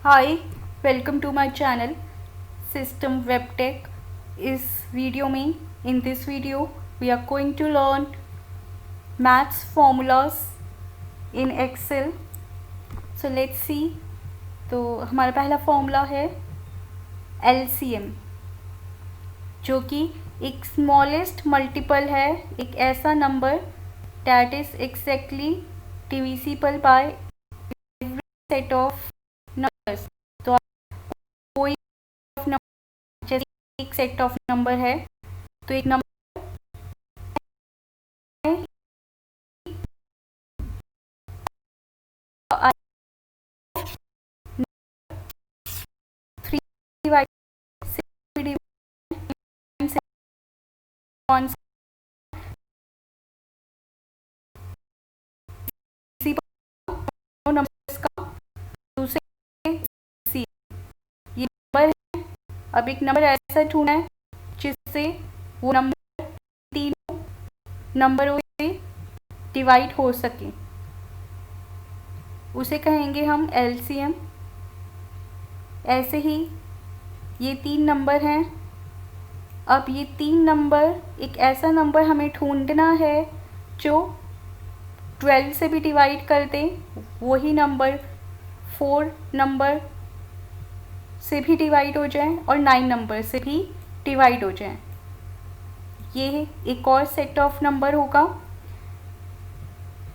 Hi, welcome to my channel System Web Tech. इस video में in this video we are going to learn maths formulas in Excel. So let's see. तो हमारा पहला formula है LCM, जो कि एक स्मॉलेस्ट मल्टीपल है, एक ऐसा number that is exactly divisible by every set of numbers. तो कोई जैसे एक सेट ऑफ नंबर है तो एक नंबर ये नंबर है। अब एक नंबर ऐसा ढूंढना है जिससे वो नंबर तीनों नंबरों से डिवाइड हो सके, उसे कहेंगे हम LCM। ऐसे ही ये तीन नंबर हैं। अब ये तीन नंबर, एक ऐसा नंबर हमें ढूंढना है जो 12 से भी डिवाइड कर दे, वही नंबर 4 नंबर से भी डिवाइड हो जाए और 9 नंबर से भी डिवाइड हो जाए। ये एक और सेट ऑफ नंबर होगा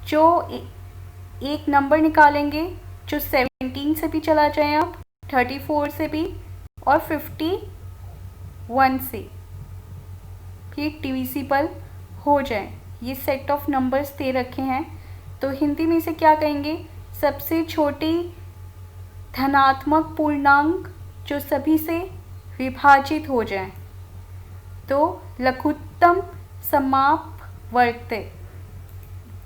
जो एक नंबर निकालेंगे जो 17 से भी चला जाए, आप 34 से भी और 51 से भी डिविजिबल हो जाए। ये सेट ऑफ नंबर्स दे रखे हैं, तो हिंदी में इसे क्या कहेंगे? सबसे छोटी धनात्मक पूर्णांक जो सभी से विभाजित हो जाए, तो लघुत्तम समापवर्ती।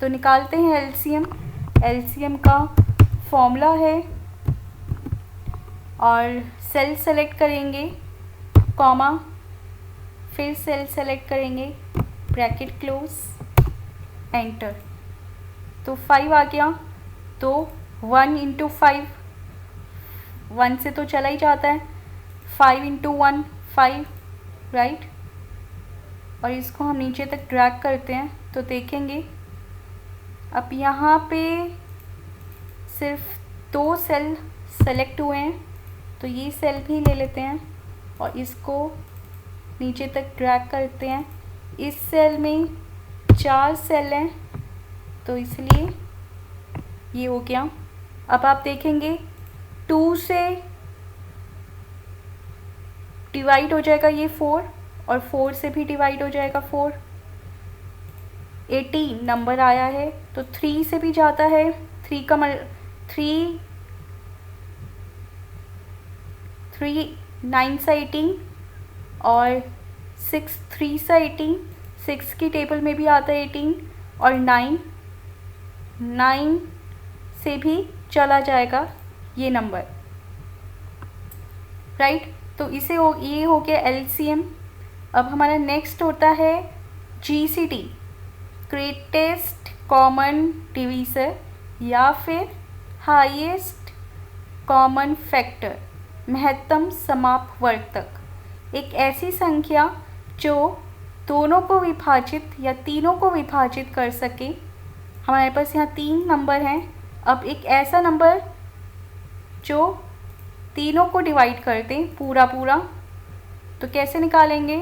तो निकालते हैं LCM। LCM का फॉर्मूला है और सेल सेलेक्ट करेंगे, कॉमा, फिर सेल सेलेक्ट करेंगे, ब्रैकेट क्लोज, एंटर। तो 5 आ गया। तो 1 इंटू 5, 1 से तो चला ही जाता है, 5 इंटू 1 5, राइट। और इसको हम नीचे तक ड्रैग करते हैं तो देखेंगे अब यहाँ पे सिर्फ 2 सेल सेलेक्ट हुए हैं, तो ये सेल भी ले लेते हैं और इसको नीचे तक ड्रैग करते हैं। इस सेल में 4 सेल हैं, तो इसलिए ये हो गया। अब आप देखेंगे 2 से डिवाइड हो जाएगा ये 4, और 4 से भी डिवाइड हो जाएगा 4। 18 नंबर आया है, तो 3 से भी जाता है, 3 9 सा 18 और 6 3 सा 18, 6 की टेबल में भी आता है 18, और 9 से भी चला जाएगा ये नंबर, राइट। तो ये हो गया LCM। अब हमारा नेक्स्ट होता है GCD, ग्रेटेस्ट कॉमन डिवीज़र, या फिर हाईएस्ट कॉमन फैक्टर, महत्तम समापवर्तक। एक ऐसी संख्या जो दोनों को विभाजित या तीनों को विभाजित कर सके। हमारे पास यहाँ 3 नंबर हैं। अब एक ऐसा नंबर जो तीनों को डिवाइड कर दें पूरा, तो कैसे निकालेंगे?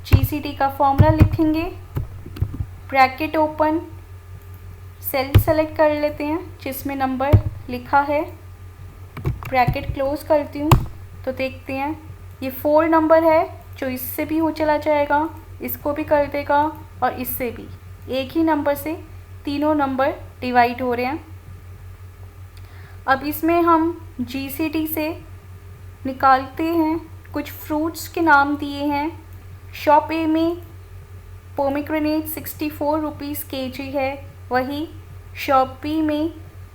GCD का फॉर्मूला लिखेंगे, ब्रैकेट ओपन, सेल सेलेक्ट कर लेते हैं जिसमें नंबर लिखा है, ब्रैकेट क्लोज करती हूँ, तो देखते हैं ये 4 नंबर है जो इससे भी हो चला जाएगा, इसको भी कर देगा और इससे भी। एक ही नंबर से तीनों नंबर डिवाइड हो रहे हैं। अब इसमें हम GCD से निकालते हैं, कुछ फ्रूट्स के नाम दिए हैं। शॉप A में पोमीग्रेनेट 64 रुपीज़ kg है, वही शॉप B में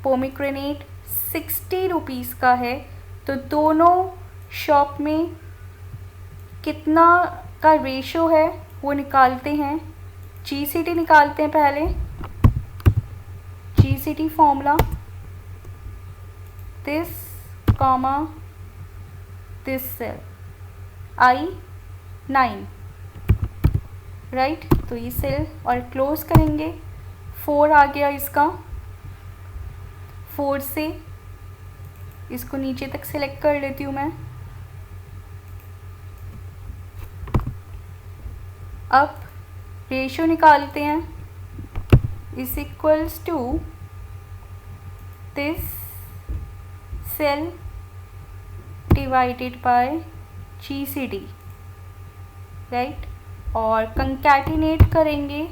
पोमीग्रेनेट 60 रुपीज़ का है। तो दोनों शॉप में कितना का रेशो है वो निकालते हैं। GCD निकालते हैं पहले। GCD formula, this comma this cell I9, right. तो ये सेल और क्लोज करेंगे। 4 आ गया इसका। 4 से इसको नीचे तक सिलेक्ट कर लेती हूँ मैं। अब रेशियो निकालते हैं, is equals to this cell divided by GCD, right. और कंकैटिनेट करेंगे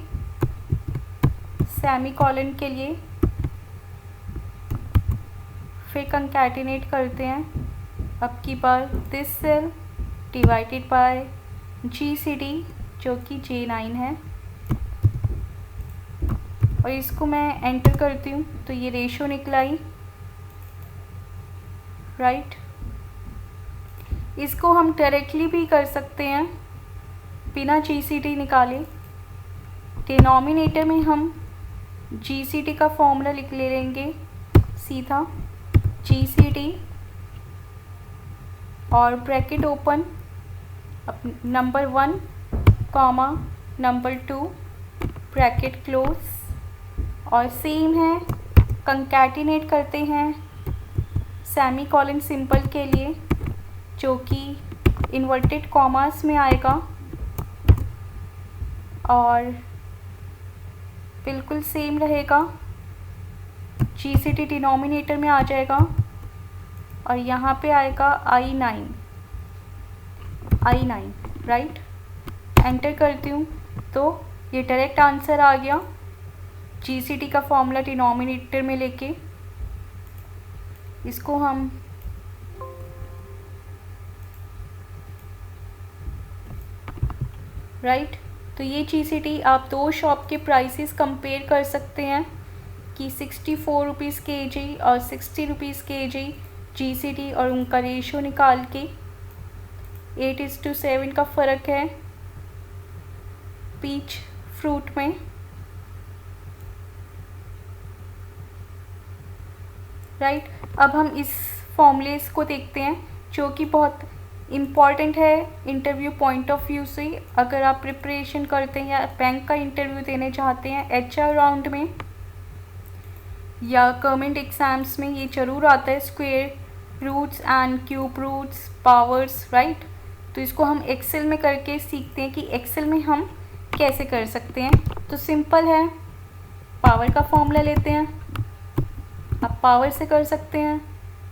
सेमीकोलन के लिए, फिर कंकैटिनेट करते हैं अब की बार this cell divided by GCD जो कि J9 है, और इसको मैं एंटर करती हूँ तो ये रेशो निकलाई, राइट। इसको हम डायरेक्टली भी कर सकते हैं बिना GCD निकाले। डिनोमिनेटर में हम GCD का फॉर्मूला लिख ले लेंगे सीधा, GCD और bracket open, number 1 comma number 2 bracket close, और सेम है कंकैटिनेट करते हैं सेमीकोलन सिंपल के लिए जो कि इन्वर्टेड कॉमास में आएगा, और बिल्कुल सेम रहेगा। GCD डिनोमिनेटर में आ जाएगा और यहाँ पे आएगा I9, राइट। एंटर करती हूँ तो ये डायरेक्ट आंसर आ गया GCD का फॉर्मूला डिनोमिनेटर में लेके। इसको हम राइट। तो ये GCD आप दो शॉप के प्राइसेस कंपेयर कर सकते हैं कि 64 रुपीज़ kg और 60 रुपीज़ kg GCD, और उनका रेशो निकाल के 8:7 का फ़र्क है पीच फ्रूट में, राइट। अब हम इस फॉर्मूलेस को देखते हैं जो कि बहुत इम्पॉर्टेंट है इंटरव्यू पॉइंट ऑफ व्यू से। अगर आप प्रिपरेशन करते हैं या बैंक का इंटरव्यू देने चाहते हैं HR राउंड में या गवर्नमेंट एग्ज़ाम्स में, ये ज़रूर आता है square roots and cube roots, powers, right. तो इसको हम एक्सेल में करके सीखते हैं कि एक्सेल में हम कैसे कर सकते हैं। तो सिंपल है, पावर का फॉर्मूला लेते हैं, आप पावर से कर सकते हैं।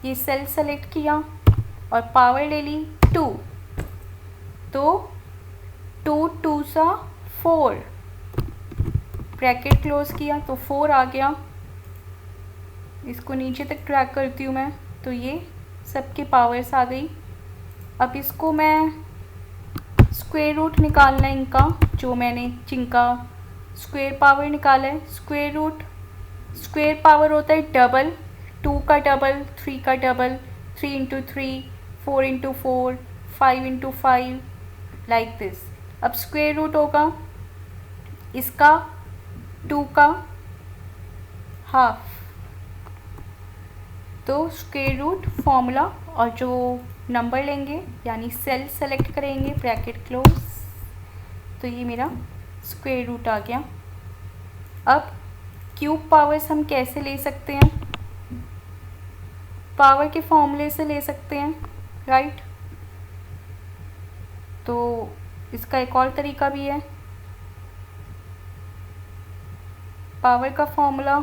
ये सेल सेलेक्ट किया और पावर ले ली 2, तो 2 2 सा 4, ब्रैकेट क्लोज किया तो 4 आ गया। इसको नीचे तक ड्रैग करती हूँ मैं तो ये सबके पावर्स आ गई। अब इसको मैं स्क्वायर रूट निकालना है इनका, जो मैंने जिनका स्क्वायर पावर निकाला है। स्क्वायर रूट, स्क्वायर पावर होता है डबल, 2 का डबल, 3 का double, 3 into 3, 4 into 4, 5 into 5, like this. अब स्क्वायर रूट होगा इसका 2 का हाफ, तो स्क्वायर रूट फॉर्मूला, और जो नंबर लेंगे यानी सेल सेलेक्ट करेंगे, ब्रैकेट क्लोज, तो ये मेरा स्क्वायर रूट आ गया। अब क्यूब पावर्स हम कैसे ले सकते हैं? पावर के फॉर्मूले से ले सकते हैं, राइट। तो इसका एक और तरीका भी है। पावर का फॉर्मूला,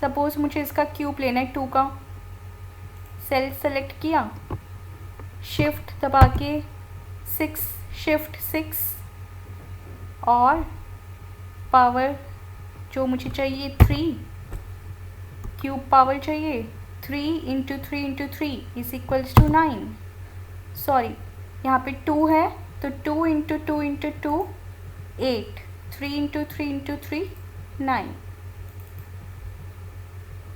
सपोज़ मुझे इसका क्यूब लेना है 2 का, सेल सेलेक्ट किया, शिफ्ट दबा के 6, शिफ्ट 6, और पावर जो मुझे चाहिए 3, क्यूब पावर चाहिए 3 into 3 into 3 is equals to 9। Sorry, यहाँ पे 2 है तो 2 into 2 into 2 8, 3 into 3 into 3 9,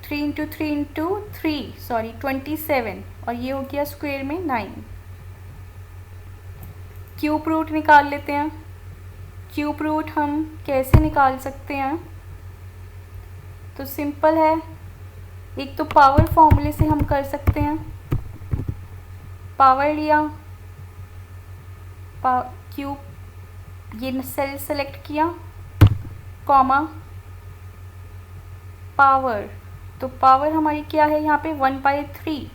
3 into 3 into 3 sorry 27, और ये हो गया स्क्वायर में 9। क्यूब रूट निकाल लेते हैं। क्यूब रूट हम कैसे निकाल सकते हैं? तो सिंपल है, एक तो पावर फॉर्मूले से हम कर सकते हैं, पावर लिया, क्यूब, ये सेल सेलेक्ट किया, कॉमा, पावर, तो पावर हमारी क्या है यहाँ पे 1/3,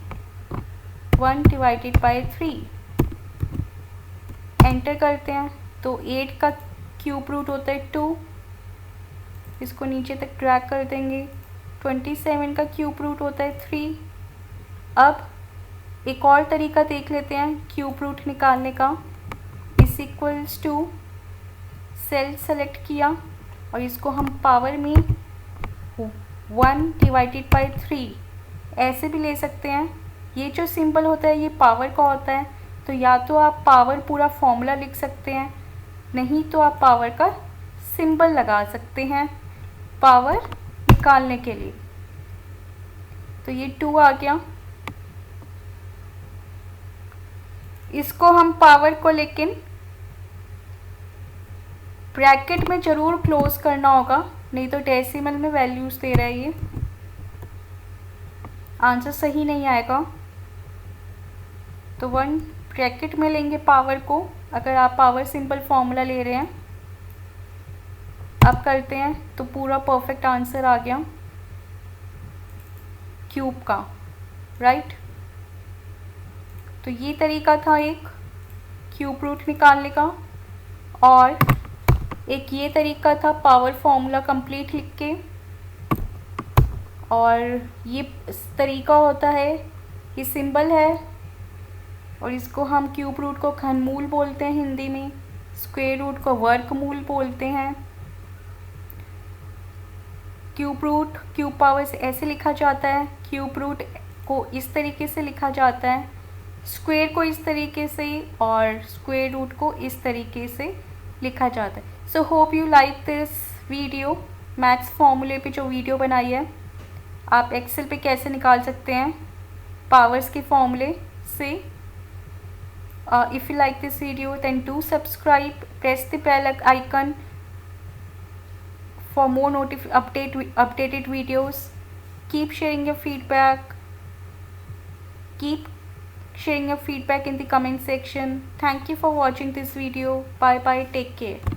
1/3, एंटर करते हैं तो 8 का क्यूब रूट होता है 2, इसको नीचे तक ड्रैग कर देंगे। 27 का क्यूब रूट होता है 3। अब एक और तरीका देख लेते हैं क्यूब रूट निकालने का। इस इक्वल्स टू, सेल सेलेक्ट किया और इसको हम पावर में 1/3 ऐसे भी ले सकते हैं। ये जो सिंबल होता है ये पावर का होता है, तो या तो आप पावर पूरा फॉर्मूला लिख सकते हैं, नहीं तो आप पावर का सिंबल लगा सकते हैं पावर निकालने के लिए। तो ये 2 आ गया। इसको हम पावर को लेकिन ब्रैकेट में ज़रूर क्लोज करना होगा, नहीं तो डेसिमल में वैल्यूज़ दे रहा है ये, आंसर सही नहीं आएगा। तो 1 ब्रैकेट में लेंगे पावर को, अगर आप पावर सिंपल फॉर्मूला ले रहे हैं। अब करते हैं तो पूरा परफेक्ट आंसर आ गया क्यूब का, राइट। तो ये तरीका था एक क्यूब रूट निकालने का, और एक ये तरीका था पावर फॉर्मूला कंप्लीट लिख के। और ये तरीका होता है, ये सिंबल है और इसको हम क्यूब रूट को घनमूल बोलते हैं हिंदी में, स्क्वायर रूट को वर्गमूल बोलते हैं। क्यूब रूट क्यूब पावर से ऐसे लिखा जाता है, क्यूब रूट को इस तरीके से लिखा जाता है, स्क्वायर को इस तरीके से और स्क्वायर रूट को इस तरीके से लिखा जाता है। So hope you like this video. Maths फॉर्मूले पे जो वीडियो बनाई है, आप एक्सेल पे कैसे निकाल सकते हैं पावर्स के फॉर्मूले से। If you like this video then do subscribe, press the bell icon for more updated videos. Keep sharing your feedback. Keep sharing your feedback in the comment section. Thank you for watching this video. Bye bye. Take care.